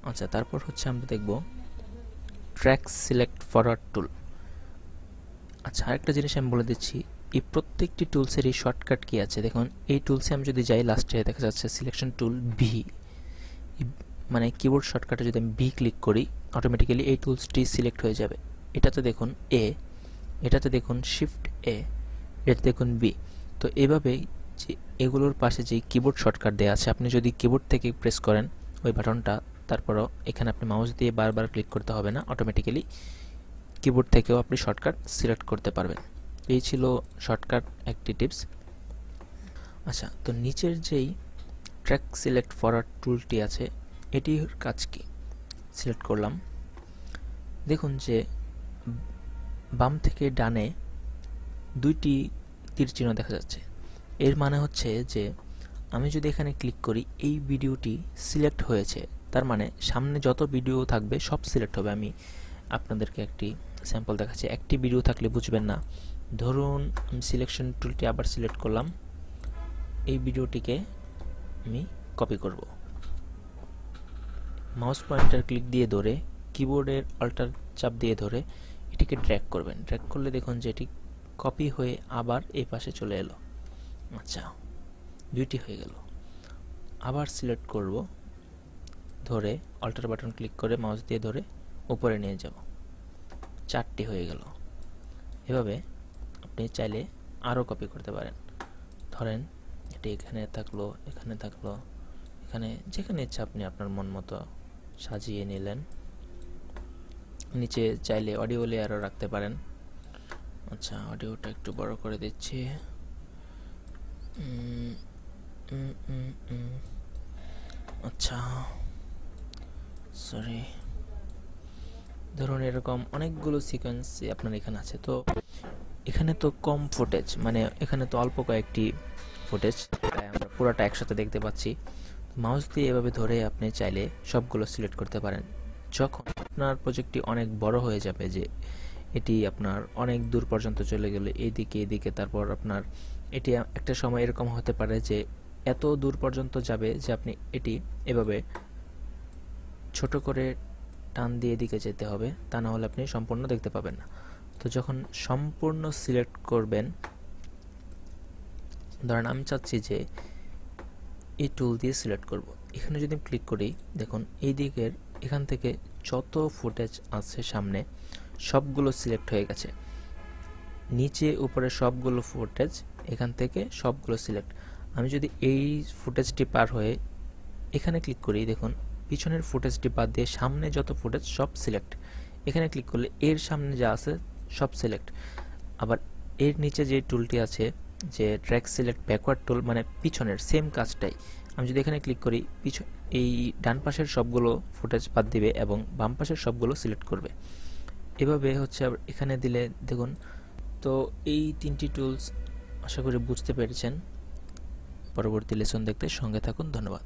আচ্ছা, তারপর হচ্ছে আমরা দেখব ট্র্যাক সিলেক্ট ফরওয়ার্ড টুল। আচ্ছা, আরেকটা জিনিস আমি বলে দিচ্ছি, এই প্রত্যেকটি টুলসেরই শর্টকাট কি আছে। দেখুন, এই টুলসে আমি যদি যাই, লাস্টে দেখা যাচ্ছে সিলেকশন টুল ভি, মানে কিবোর্ড শর্টকাটে যদি আমি ভি ক্লিক করি, অটোমেটিক্যালি এই টুলসটি সিলেক্ট হয়ে যাবে। এটাতে দেখুন এ, এটাতে দেখুন শিফট এ, এটাতে দেখুন বি। তো এভাবেই যে এগুলোর পাশে যে কিবোর্ড শর্টকাট দেওয়া আছে, আপনি যদি কিবোর্ড থেকে প্রেস করেন ওই বাটনটা, তারপরও এখানে আপনি মাউস দিয়ে বারবার ক্লিক করতে হবে না, অটোমেটিক্যালি কিবোর্ড থেকেও আপনি শর্টকাট সিলেক্ট করতে পারবেন। এই ছিল শর্টকাট একটি টিপস। আচ্ছা, তো নিচের যেই ট্র্যাক সিলেক্ট ফরওয়ার্ড টুলটি আছে, এটির কাজ কি? সিলেক্ট করলাম, দেখুন যে বাম থেকে ডানে দুইটি তীর চিহ্ন দেখা যাচ্ছে। এর মানে হচ্ছে যে আমি যদি এখানে ক্লিক করি, এই ভিডিওটি সিলেক্ট হয়েছে, তার মানে সামনে যত ভিডিও থাকবে সব সিলেক্ট হবে। আমি আপনাদেরকে একটি স্যাম্পল দেখাচ্ছি। একটি ভিডিও থাকলে বুঝবেন না। ধরুন আমি সিলেকশন টুলটি আবার সিলেক্ট করলাম, এই ভিডিওটিকে আমি কপি করব। মাউস পয়েন্টার ক্লিক দিয়ে ধরে, কিবোর্ডের অল্টার চাপ দিয়ে ধরে এটিকে ড্র্যাগ করবেন। ড্র্যাগ করলে দেখুন যে এটি কপি হয়ে আবার এই পাশে চলে এলো। আচ্ছা, দুইটি হয়ে গেল। আবার সিলেক্ট করব, ধরে অল্টার বাটন ক্লিক করে মাউস দিয়ে ধরে উপরে নিয়ে যাব, চারটি হয়ে গেল। এভাবে আপনি চাইলে আরও কপি করতে পারেন। ধরেন এটি এখানে থাকলো, এখানে থাকলো, এখানে, যেখানে ইচ্ছা আপনি আপনার মন মতো সাজিয়ে নিলেন। নিচে চাইলে অডিও লেয়ারও রাখতে পারেন। আচ্ছা, অডিওটা একটু বড় করে দিচ্ছি। আচ্ছা, সরি, ধরুন এরকম অনেকগুলো সিকোয়েন্স আপনার এখানে আছে। তো এখানে তো কম ফুটেজ, মানে এখানে তো অল্প কয়েকটি ফুটেজ, তাই আমরা পুরোটা একসাথে দেখতে পাচ্ছি। মাউস দিয়ে এভাবে ধরে আপনি চাইলে সবগুলো সিলেক্ট করতে পারেন। যখন আপনার প্রজেক্টটি অনেক বড় হয়ে যাবে, যে এটি আপনার অনেক দূর পর্যন্ত চলে গেলে এইদিকে এদিকে, তারপর আপনার এটি একটা সময় এরকম হতে পারে যে এত দূর পর্যন্ত যাবে যে আপনি এটি এভাবে ছোট করে টান দিয়ে এদিকে যেতে হবে, তা না হলে আপনি সম্পূর্ণ দেখতে পাবেন না। তো যখন সম্পূর্ণ সিলেক্ট করবেন, ধরেন আমি চাচ্ছি যে এই টুল দিয়ে সিলেক্ট করব, এখানে যদি আমি ক্লিক করি, দেখুন এই দিকের এখান থেকে যত ফুটেজ আছে সামনে সবগুলো সিলেক্ট হয়ে গেছে। নিচে উপরে সবগুলো ফুটেজ, এখান থেকে সবগুলো সিলেক্ট। আমি যদি এই ফুটেজটি পার হয়ে এখানে ক্লিক করি, দেখুন পিছনের ফুটেজটি বাদ দিয়ে সামনে যত ফুটেজ সব সিলেক্ট। এখানে ক্লিক করলে এর সামনে যা আছে সব সিলেক্ট। আবার এর নিচে যে টুলটি আছে, যে ট্র্যাক সিলেক্ট ব্যাকওয়ার্ড টুল, মানে পিছনের সেম কাজটাই। আমি যদি এখানে ক্লিক করি, এই ডান পাশের সবগুলো ফুটেজ বাদ দিবে এবং বাম পাশের সবগুলো সিলেক্ট করবে। এভাবে হচ্ছে এখানে দিলে দেখুন। তো এই তিনটি টুলস আশা করি বুঝতে পেরেছেন। পরবর্তী লেসন দেখতে সঙ্গে থাকুন। ধন্যবাদ।